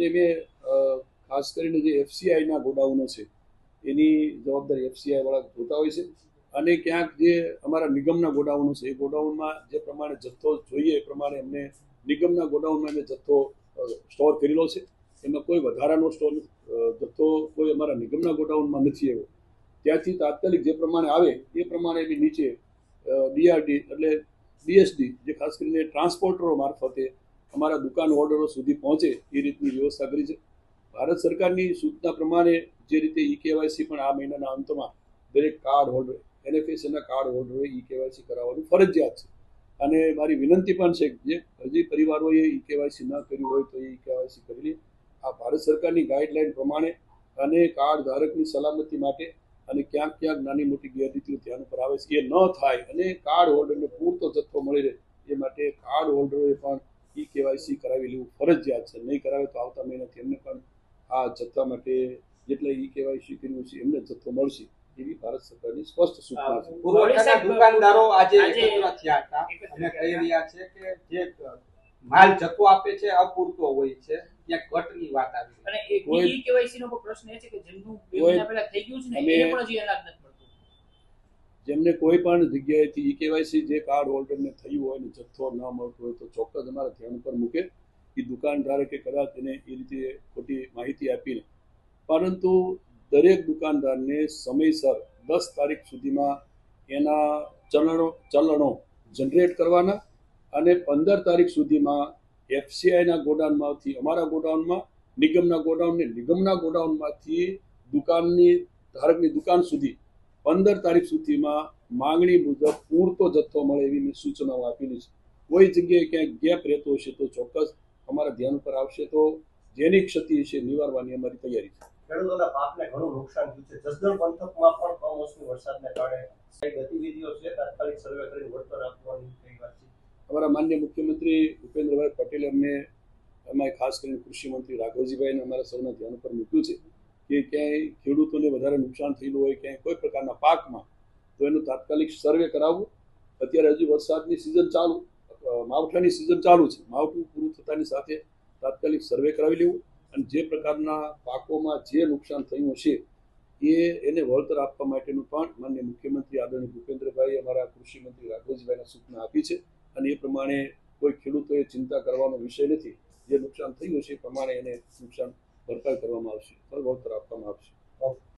એટલે મેં ખાસ કરીને જે એફસીઆઈના ગોડાઉનો છે એની જવાબદારી એફસીઆઈ વાળા જોતા હોય છે અને ક્યાંક જે અમારા નિગમના ગોડાઉનો છે એ ગોડાઉનમાં જે પ્રમાણે જથ્થો જોઈએ એ પ્રમાણે એમને નિગમના ગોડાઉનમાં અમે જથ્થો સ્ટોર કરેલો છે. એમાં કોઈ વધારાનો સ્ટોર જથ્થો કોઈ અમારા નિગમના ગોડાઉનમાં નથી આવ્યો. ત્યાંથી તાત્કાલિક જે પ્રમાણે આવે એ પ્રમાણે એની નીચે ડીઆરડી એટલે બીએસડી જે ખાસ કરીને ટ્રાન્સપોર્ટરો મારફતે અમારા દુકાન ઓર્ડરો સુધી પહોંચે એ રીતની વ્યવસ્થા કરી છે. ભારત સરકારની સૂચના પ્રમાણે જે રીતે ઈ કેવાયસી પણ આ મહિનાના અંતમાં દરેક card holder એનએફએસએના card હોલ્ડરોએ e KYC કરાવવાનું ફરજિયાત છે. અને મારી વિનંતી પણ છે કે જે હજી પરિવારોએ ઈ કેવાયસી ન કર્યું હોય તો ઈ કેવાયસી કરી લે. આ ભારત સરકારની ગાઈડલાઈન પ્રમાણે અને કાર્ડ ધારકની સલામતી માટે અને ક્યાંક ક્યાંક નાની મોટી ગેરરીતિઓ ધ્યાન ઉપર આવે છે એ ન થાય અને કાર્ડ હોલ્ડરને પૂરતો જથ્થો મળી રહે એ માટે કાર્ડ હોલ્ડરોએ પણ ઈ કેવાયસી કરાવી લેવું ફરજિયાત છે. નહીં કરાવે તો આવતા મહિનાથી એમને પણ આ જથ્થા માટે જેટલા ઈ કેવાયસી કર્યું છે એમને જથ્થો મળશે એવી ભારત સરકારની સ્પષ્ટ સૂચના છે. પુરવઠાના દુકાનદારો આજે એકત્ર થયા હતા અને કહી રહ્યા છે કે જે માલ જથ્થો આપે છે અપૂરતો હોય છે, ત્યાં ઘટની વાત આવી. અને ઈ કેવાયસી નો પ્રશ્ન એ છે કે જેમનું 2 મહિના પહેલા થઈ ગયું છે ને એને પણ હજી અનાજ નથી મળતું. જેમને કોઈ પણ જગ્યાએથી ઈ કેવાયસી જે કાર્ડ હોલ્ડરને થયું હોય ને જથ્થો ન મળતો હોય તો ચોક્કસ અમારા ધ્યાન ઉપર મૂકે. એ દુકાનદારે કદાચ એને એ રીતે ખોટી માહિતી આપીને, પરંતુ દરેક દુકાનદારને સમયસર 10 તારીખ સુધીમાં એના ચલણો જનરેટ કરવાના અને 15 તારીખ સુધીમાં એફસીઆઈના ગોડાઉનમાંથી અમારા ગોડાઉનમાં, નિગમના ગોડાઉનમાંથી દુકાનની ધારકની દુકાન સુધી 15 તારીખ સુધીમાં માંગણી મુજબ પૂરતો જથ્થો મળે એવી મેં સૂચનાઓ આપેલી છે. કોઈ જગ્યાએ ક્યાંક ગેપ રહેતો હશે તો ચોક્કસ અમારા ધ્યાન ઉપર આવશે તો જેની ક્ષતિ છે નિવારવાની અમારી તૈયારી છે. ખેડૂતોના પાકને ઘણું નુકસાન થયું છે. જસદણ પંથકમાં પણ કમોસમી વરસાદને કારણે ગતિવિધિઓ છે, તાત્કાલિક સર્વે કરીને વળતર આપવાની કઈ વાત છે. અમારા માનનીય મુખ્યમંત્રી ભૂપેન્દ્રભાઈ પટેલે અમને એમાં ખાસ કરીને કૃષિ મંત્રી રાઘવજીભાઈને અમારા સૌના ધ્યાન ઉપર મૂક્યું છે કે ક્યાંય ખેડૂતોને વધારે નુકસાન થયેલું હોય ક્યાંય કોઈ પ્રકારના પાકમાં તો એનું તાત્કાલિક સર્વે કરાવવું. અત્યારે હજી વરસાદની સિઝન ચાલુ, માવઠાની સિઝન ચાલુ છે. માવઠું પૂરું થતાની સાથે તાત્કાલિક સર્વે કરાવી લેવું અને જે પ્રકારના પાકોમાં જે નુકસાન થયું હશે એને વળતર આપવા માટેનું પણ માનનીય મુખ્યમંત્રી આદરણીય ભૂપેન્દ્રભાઈ અમારા કૃષિ મંત્રી રાઘવજીભાઈને સૂચના આપી છે અને એ પ્રમાણે કોઈ ખેડૂતોએ ચિંતા કરવાનો વિષય નથી. જે નુકસાન થયું હશે એ પ્રમાણે એને નુકસાન ભરપાઈ કરવામાં આવશે.